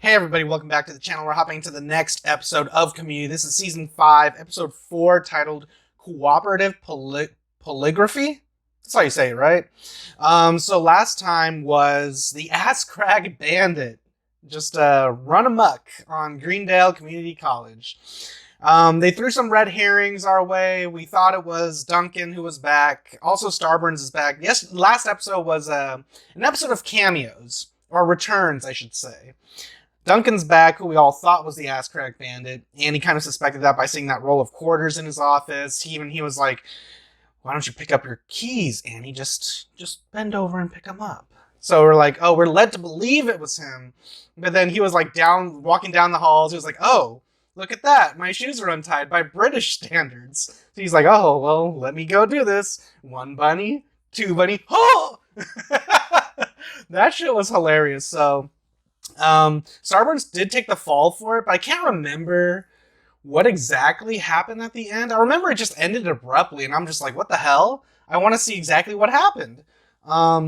Hey everybody, welcome back to the channel. We're hopping to the next episode of Community. This is Season 5, Episode 4, titled Cooperative Polygraphy? That's how you say it, right? So last time was the Ass Crag Bandit. Just run amok on Greendale Community College. They threw some red herrings our way. We thought it was Duncan who was back. Also, Starburns is back. Yes, last episode was an episode of cameos. Or returns, I should say. Duncan's back, who we all thought was the Ass Crack Bandit, and he kind of suspected that by seeing that roll of quarters in his office. He was like, why don't you pick up your keys, Annie? Just bend over and pick them up. So we're like, oh, we're led to believe it was him. But then he was like walking down the halls. He was like, oh, look at that. My shoes are untied by British standards. So he's like, oh, well, let me go do this. 1 bunny, 2 bunny. Oh! That shit was hilarious. So Starburns did take the fall for it, but I can't remember what exactly happened at the end. I remember it just ended abruptly, and I'm just like, what the hell? I want to see exactly what happened.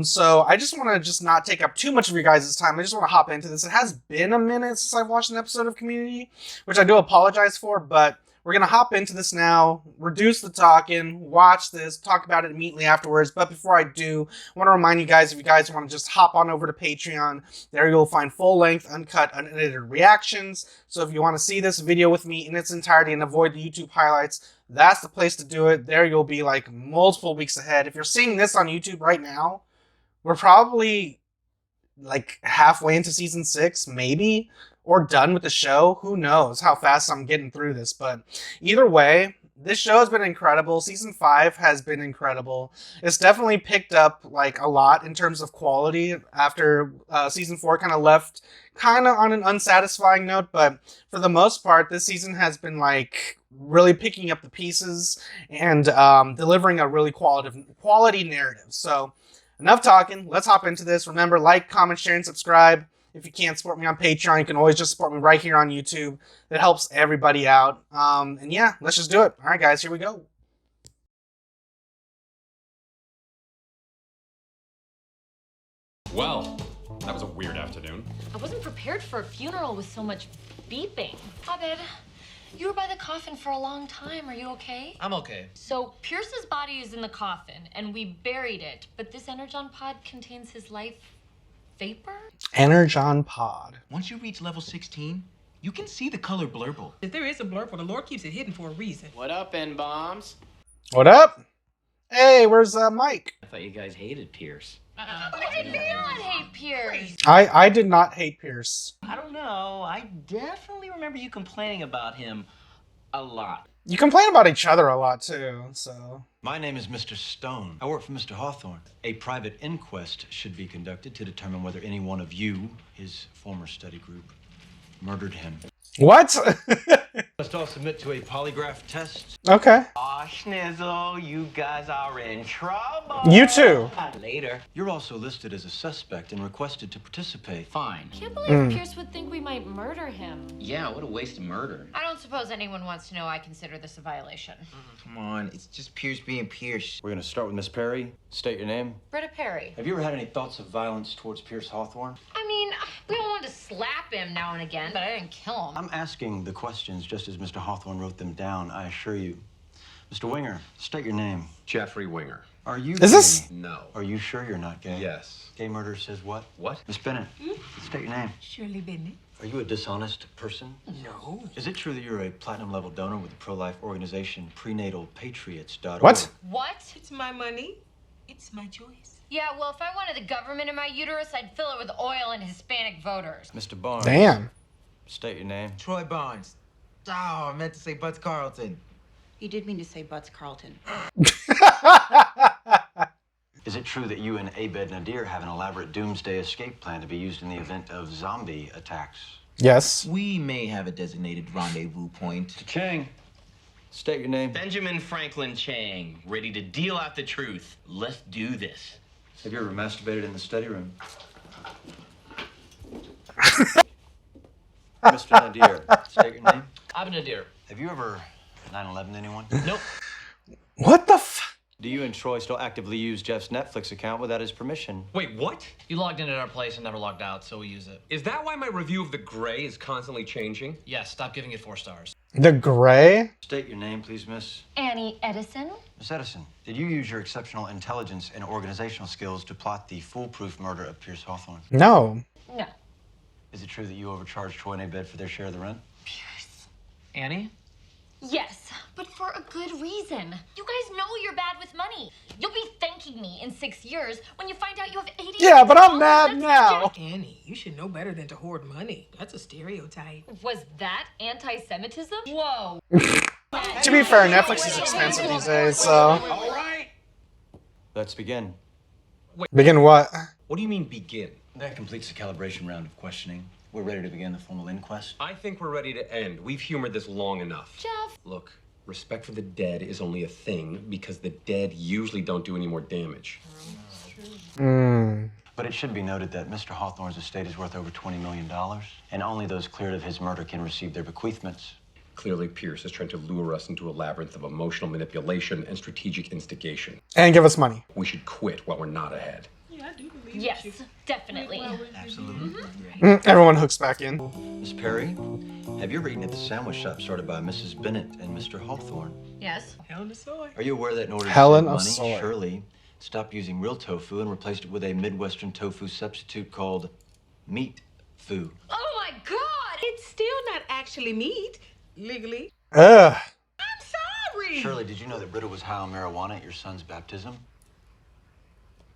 So I just want to just not take up too much of your guys' time. I just want to hop into this. It has been a minute since I've watched an episode of Community, which I do apologize for, but we're going to hop into this now, reduce the talking, watch this, talk about it immediately afterwards. But before I do, I want to remind you guys, if you guys want to just hop on over to Patreon, there you'll find full-length, uncut, unedited reactions. So if you want to see this video with me in its entirety and avoid the YouTube highlights, that's the place to do it. There you'll be like multiple weeks ahead. If you're seeing this on YouTube right now, we're probably like halfway into Season 6, maybe, or done with the show. Who knows how fast I'm getting through this, but either way, this show has been incredible. Season 5 has been incredible. It's definitely picked up like a lot in terms of quality after Season 4 kind of left kind of on an unsatisfying note, but for the most part, this season has been like really picking up the pieces and delivering a really quality narrative. So enough talking, let's hop into this. Remember, like, comment, share, and subscribe. If you can't support me on Patreon, you can always just support me right here on YouTube. That helps everybody out. And yeah, let's just do it. All right, guys, here we go. Well, that was a weird afternoon. I wasn't prepared for a funeral with so much beeping. Abed, you were by the coffin for a long time. Are you okay? I'm okay. So Pierce's body is in the coffin, and we buried it. But this energon pod contains his life vapor? Energon pod. Once you reach level 16, you can see the color blurple. If there is a blurple, the Lord keeps it hidden for a reason. What up, N-bombs? What up? Hey, where's Mike? I thought you guys hated Pierce. I did not hate Pierce. I did not hate Pierce. I don't know. I definitely remember you complaining about him a lot. You complain about each other a lot too, so. My name is Mr. Stone. I work for Mr. Hawthorne. A private inquest should be conducted to determine whether any one of you, his former study group, murdered him. What? Must all submit to a polygraph test. Okay. Aw, Schnizzle, you guys are in trouble. You too. Later. You're also listed as a suspect and requested to participate. Fine. I can't believe Pierce would think we might murder him. Yeah, what a waste of murder. I don't suppose anyone wants to know I consider this a violation. Come on, it's just Pierce being Pierce. We're going to start with Miss Perry. State your name. Britta Perry. Have you ever had any thoughts of violence towards Pierce Hawthorne? I mean, we all wanted to slap him now and again, but I didn't kill him. I'm asking the questions just as Mr. Hawthorne wrote them down, I assure you. Mr. Winger, state your name. Jeffrey Winger. Are you Is this- gay? No. Are you sure you're not gay? Yes. Gay murder says what? What? Miss Bennett, state your name. Shirley Bennett. Are you a dishonest person? No. Is it true that you're a platinum level donor with the pro-life organization prenatalpatriots.org? What? What? It's my money. It's my choice. Yeah, well, if I wanted the government in my uterus, I'd fill it with oil and Hispanic voters. Mr. Barnes. Damn. State your name. Troy Barnes. Oh, I meant to say Butts Carlton. You did mean to say Butts Carlton. Is it true that you and Abed Nadir have an elaborate doomsday escape plan to be used in the event of zombie attacks? Yes. We may have a designated rendezvous point. Chang, state your name. Benjamin Franklin Chang, ready to deal out the truth. Let's do this. Have you ever masturbated in the study room? Mr. Nadir, state your name. Abed Nadir. Have you ever 9/11'd anyone? Nope. What the f? Do you and Troy still actively use Jeff's Netflix account without his permission? Wait, what? You logged in at our place and never logged out, so we use it. Is that why my review of The Gray is constantly changing? Yes, stop giving it 4 stars. The Gray? State your name, please, Miss. Annie Edison? Miss Edison, did you use your exceptional intelligence and organizational skills to plot the foolproof murder of Pierce Hawthorne? No. No. Is it true that you overcharged Troy and Abed for their share of the rent? Annie? Yes, but for a good reason. You guys know you're bad with money. You'll be thanking me in 6 years when you find out you have 80. Yeah, but I'm mad now. Annie, you should know better than to hoard money. That's a stereotype. Was that anti-Semitism? Whoa. To be fair, Netflix is expensive these days, so. All right. Let's begin. Begin what? What do you mean begin? That completes the calibration round of questioning. We're ready to begin the formal inquest. I think we're ready to end. We've humored this long enough. Jeff. Look, respect for the dead is only a thing because the dead usually don't do any more damage. But it should be noted that Mr. Hawthorne's estate is worth over $20 million, and only those cleared of his murder can receive their bequeathments. Clearly, Pierce is trying to lure us into a labyrinth of emotional manipulation and strategic instigation. And give us money. We should quit while we're not ahead. Yeah, I do believe Yes, definitely. Absolutely. Everyone hooks back in. Miss Perry, have you ever eaten at the sandwich shop started by Mrs. Bennett and Mr. Hawthorne? Yes. Hell in the soy. Are you aware that in order to Helen save of money, Soy. Shirley stopped using real tofu and replaced it with a Midwestern tofu substitute called meat foo? Oh my God! It's still not actually meat, legally. Ugh. I'm sorry. Shirley, did you know that Britta was high on marijuana at your son's baptism?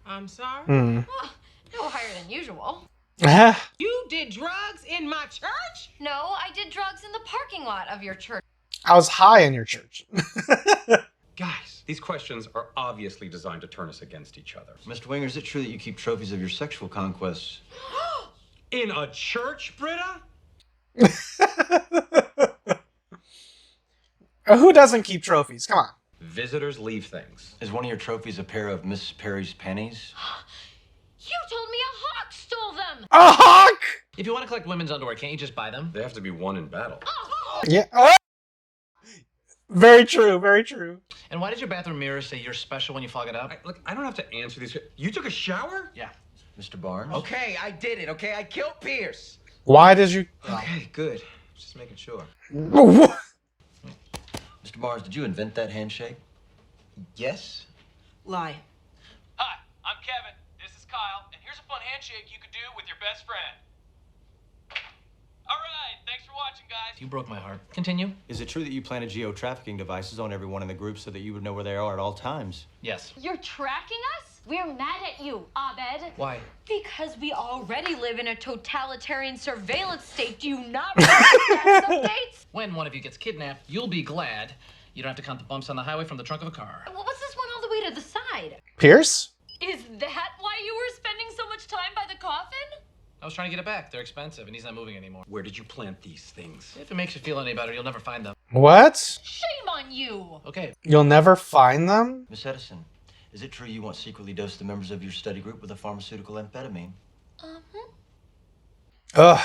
I'm sorry. Oh, no higher than usual. You did drugs in my church? No, I did drugs in the parking lot of your church. I was high in your church. Guys, these questions are obviously designed to turn us against each other. Mr. Winger, is it true that you keep trophies of your sexual conquests? In a church, Britta? Who doesn't keep trophies? Come on. Visitors leave things. Is one of your trophies a pair of Miss Perry's panties? You told me a hawk stole them. A hawk! If you want to collect women's underwear, can't you just buy them? They have to be won in battle. Yeah. Oh! Very true, very true. And why did your bathroom mirror say you're special when you fog it up? Look, I don't have to answer these. You took a shower? Yeah. Mr. Barnes? Okay, I did it, okay? I killed Pierce. Why did you... Okay, good. Just making sure. What? Mr. Barnes, did you invent that handshake? Yes? Lie. Hi, I'm Kevin. This is Kyle, and here's a fun handshake you could do with your best friend. All right, thanks for watching, guys. You broke my heart. Continue. Is it true that you planted geo-trafficking devices on everyone in the group so that you would know where they are at all times? Yes. You're tracking us? We're mad at you, Abed. Why? Because we already live in a totalitarian surveillance state. Do you not remember status updates? When one of you gets kidnapped, you'll be glad you don't have to count the bumps on the highway from the trunk of a car. Well, what's this one all the way to the side? Pierce? Is that why you were spending so much time by the coffin? I was trying to get it back. They're expensive, and he's not moving anymore. Where did you plant these things? If it makes you feel any better, you'll never find them. What? Shame on you. Okay. You'll never find them? Miss Edison, is it true you once secretly dosed the members of your study group with a pharmaceutical amphetamine? Ugh.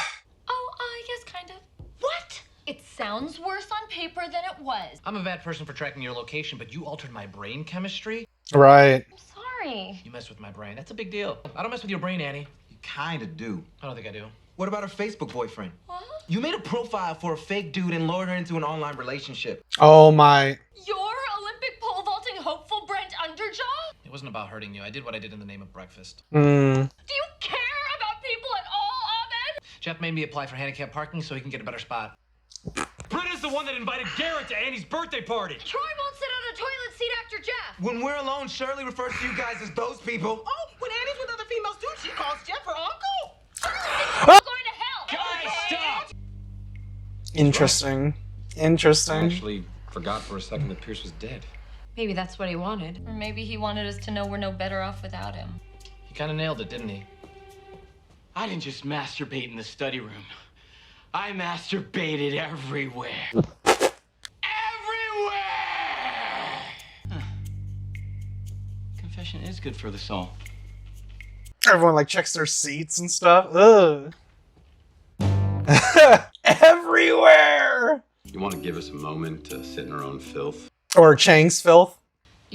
Oh, I guess kind of. What? It sounds worse on paper than it was. I'm a bad person for tracking your location, but you altered my brain chemistry? Right. I'm sorry. You messed with my brain. That's a big deal. I don't mess with your brain, Annie. You kinda do. I don't think I do. What about her Facebook boyfriend? What? You made a profile for a fake dude and lured her into an online relationship. Oh my. Your Olympic pole vaulting hopeful Brent Underjaw? It wasn't about hurting you. I did what I did in the name of breakfast. Do you care about people at all, Abed? Jeff made me apply for handicap parking so he can get a better spot. Britta's the one that invited Garrett to Annie's birthday party. Troy won't sit on a toilet seat after Jeff. When we're alone, Shirley refers to you guys as those people. Oh, when Annie's with other females too, she calls Jeff her uncle. We're going to hell. Guys, stop! Interesting. I Interesting. actually forgot for a second that Pierce was dead. Maybe that's what he wanted. Or maybe he wanted us to know we're no better off without him. He kind of nailed it, didn't he? I didn't just masturbate in the study room. I masturbated everywhere. Everywhere! Confession is good for the soul. Everyone like checks their seats and stuff. Ugh. Everywhere. You want to give us a moment to sit in our own filth? Or Chang's filth.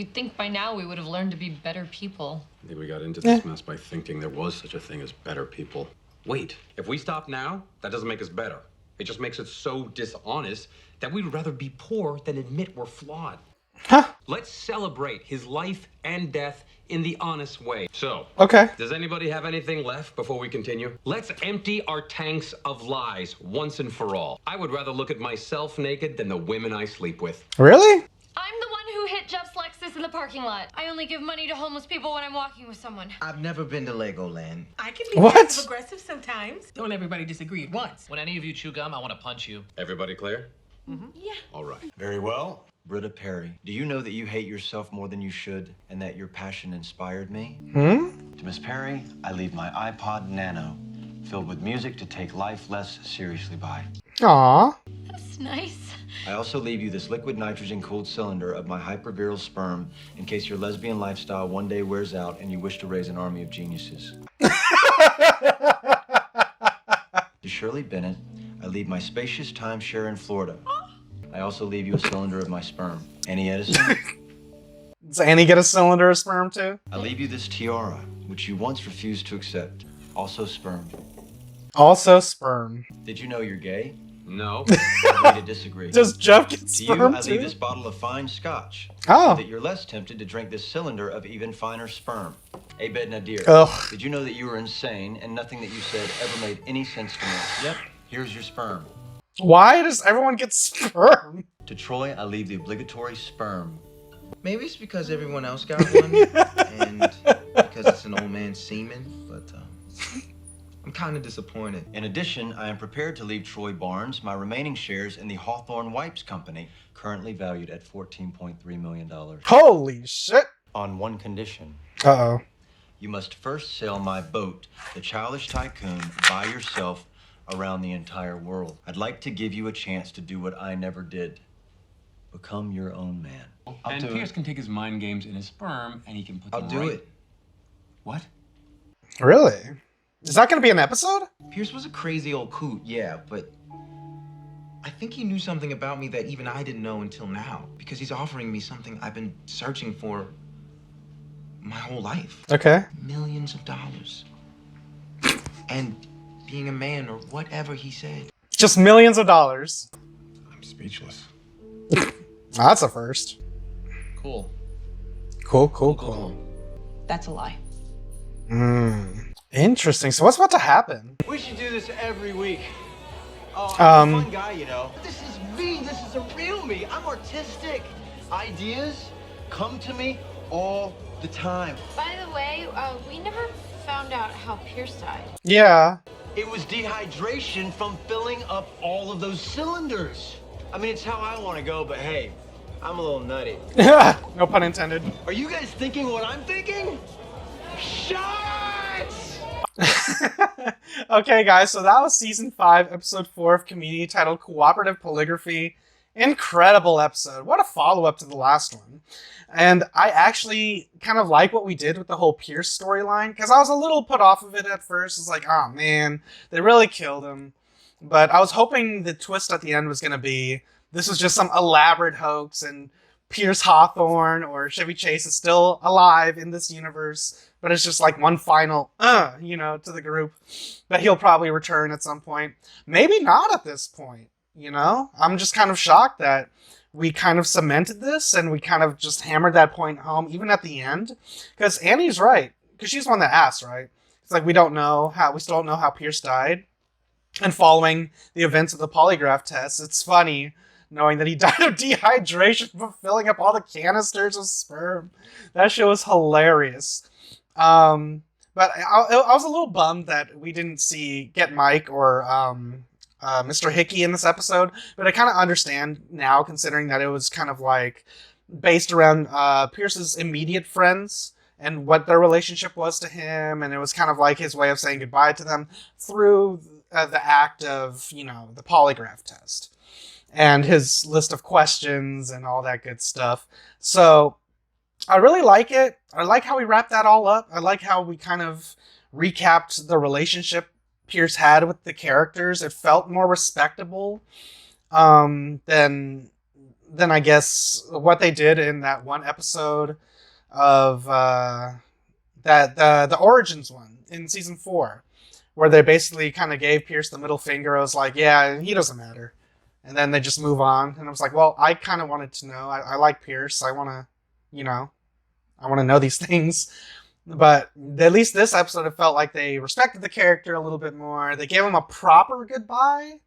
You'd think by now we would have learned to be better people. I think we got into this mess by thinking there was such a thing as better people. Wait, if we stop now, that doesn't make us better. It just makes us so dishonest that we'd rather be poor than admit we're flawed. Huh. Let's celebrate his life and death in the honest way. So, Okay. does anybody have anything left before we continue? Let's empty our tanks of lies once and for all. I would rather look at myself naked than the women I sleep with. Really? I'm the one who hit Jeff's Lexus in the parking lot. I only give money to homeless people when I'm walking with someone. I've never been to Legoland. I can be What? passive aggressive sometimes. Don't everybody disagree at once. When any of you chew gum, I want to punch you. Everybody clear? Yeah. All right. Very well. Britta Perry, do you know that you hate yourself more than you should and that your passion inspired me? To Miss Perry, I leave my iPod Nano, filled with music to take life less seriously by. Aw. That's nice. I also leave you this liquid nitrogen-cooled cylinder of my hyperviral sperm in case your lesbian lifestyle one day wears out and you wish to raise an army of geniuses. To Shirley Bennett, I leave my spacious timeshare in Florida. I also leave you a cylinder of my sperm. Annie Edison, Does Annie get a cylinder of sperm too? I leave you this tiara, which you once refused to accept. Also sperm. Also sperm. Did you know you're gay? No. Agree to disagree. Does Jeff get To you, sperm I too? leave this bottle of fine scotch. Oh. So that you're less tempted to drink this cylinder of even finer sperm. Abed Nadir. Ugh. Did you know that you were insane and nothing that you said ever made any sense to me? Yep. Here's your sperm. Why does everyone get sperm? To Troy, I leave the obligatory sperm. Maybe it's because everyone else got one, and because it's an old man's semen, but I'm kind of disappointed. In addition, I am prepared to leave Troy Barnes my remaining shares in the Hawthorne Wipes Company, currently valued at $14.3 million. Holy shit. On one condition. Uh-oh. You must first sail my boat, the Childish Tycoon, by yourself around the entire world. I'd like to give you a chance to do what I never did. Become your own man. And Pierce can take his mind games in his sperm and he can put I'll them do right. it. What? Really? Is that going to be an episode? Pierce was a crazy old coot, yeah, but I think he knew something about me that even I didn't know until now, because he's offering me something I've been searching for my whole life. Okay. Millions of dollars. And being a man or whatever he said. Just millions of dollars. I'm speechless. That's a first. Cool. Cool. That's a lie. Interesting. So what's about to happen? We should do this every week. Oh, Um, I'm a fun guy, you know. This is me. This is a real me. I'm artistic. Ideas come to me all the time. By the way, we never found out how Pierce died. Yeah. It was dehydration from filling up all of those cylinders. I mean, it's how I want to go, but hey, I'm a little nutty. No pun intended. Are you guys thinking what I'm thinking? Shots! Okay, guys, so that was season 5, episode 4 of Community, titled Cooperative Polygraphy. Incredible episode. What a follow-up to the last one. And I actually kind of like what we did with the whole Pierce storyline, because I was a little put off of it at first. It's like, oh man, they really killed him. But I was hoping the twist at the end was going to be, this was just some elaborate hoax, and Pierce Hawthorne or Chevy Chase is still alive in this universe, but it's just like one final, to the group. But he'll probably return at some point. Maybe not at this point, I'm just kind of shocked that we kind of cemented this and we kind of just hammered that point home, even at the end. Because Annie's right, because she's the one that asked, right? It's like we still don't know how Pierce died. And following the events of the polygraph test, it's funny knowing that he died of dehydration from filling up all the canisters of sperm. That shit was hilarious. But I was a little bummed that we didn't get Mike or Mr. Hickey in this episode, but I kind of understand now, considering that it was kind of like based around Pierce's immediate friends and what their relationship was to him, and it was kind of like his way of saying goodbye to them through the act of, the polygraph test and his list of questions and all that good stuff. So I really like it. I like how we wrapped that all up. I like how we kind of recapped the relationship Pierce had with the characters. It felt more respectable than than I guess what they did in that one episode of the Origins one in season 4, where they basically kind of gave Pierce the middle finger. I was like, yeah, he doesn't matter. And then they just move on. And I was like, well, I kind of wanted to know. I like Pierce. I want to, I want to know these things. But at least this episode, it felt like they respected the character a little bit more. They gave him a proper goodbye.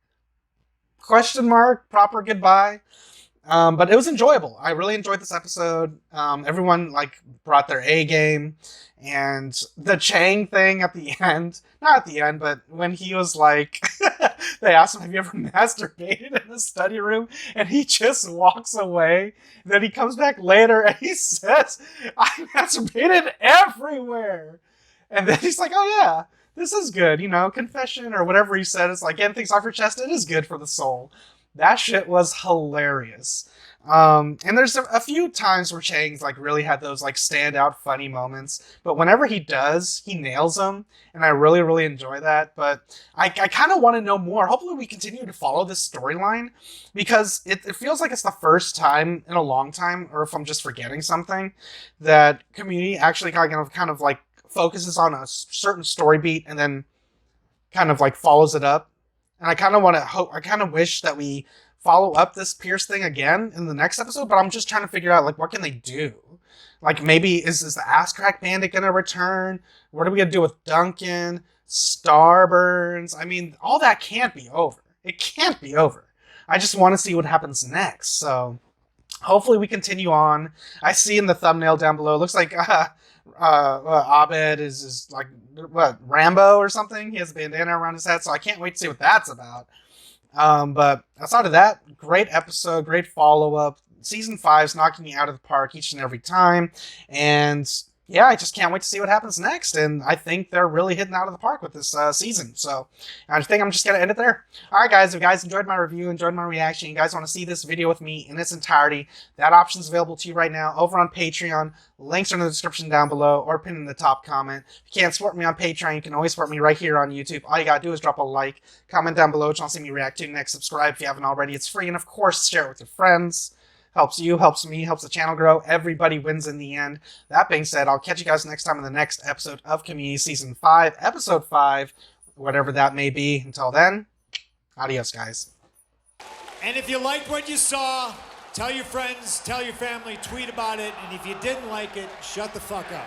Question mark, proper goodbye. But it was enjoyable. I really enjoyed this episode. Everyone brought their A game, and the Chang thing at the end, not at the end, but when he was like, they asked him, have you ever masturbated in the study room? And he just walks away. Then he comes back later and he says, I masturbated everywhere. And then he's like, oh yeah, this is good. Confession or whatever he said. It's like, getting things off your chest, it is good for the soul. That shit was hilarious. And there's a few times where Chang's really had those standout funny moments, but whenever he does, he nails them, and I really, really enjoy that. But I kind of want to know more. Hopefully we continue to follow this storyline, because it feels like it's the first time in a long time, or if I'm just forgetting something, that Community actually kind of focuses on a certain story beat and then kind of follows it up. And I kind of wish that we follow up this Pierce thing again in the next episode, but I'm just trying to figure out, what can they do? Maybe is the Ass Crack Bandit going to return? What are we going to do with Duncan? Starburns? I mean, all that can't be over. It can't be over. I just want to see what happens next. So hopefully we continue on. I see in the thumbnail down below, it looks like Abed is Rambo or something. He has a bandana around his head, so I can't wait to see what that's about. But outside of that, great episode, great follow-up. Season 5 is knocking you out of the park each and every time. And yeah, I just can't wait to see what happens next. And I think they're really hitting out of the park with this season. So I think I'm just going to end it there. All right, guys, if you guys enjoyed my review, enjoyed my reaction, you guys want to see this video with me in its entirety, that option is available to you right now over on Patreon. Links are in the description down below or pinned in the top comment. If you can't support me on Patreon, you can always support me right here on YouTube. All you got to do is drop a like, comment down below what you want to see me react to next, subscribe if you haven't already. It's free, and of course, share it with your friends. Helps you, helps me, helps the channel grow. Everybody wins in the end. That being said, I'll catch you guys next time in the next episode of Community Season 5, Episode 5, whatever that may be. Until then, adios, guys. And if you liked what you saw, tell your friends, tell your family, tweet about it. And if you didn't like it, shut the fuck up.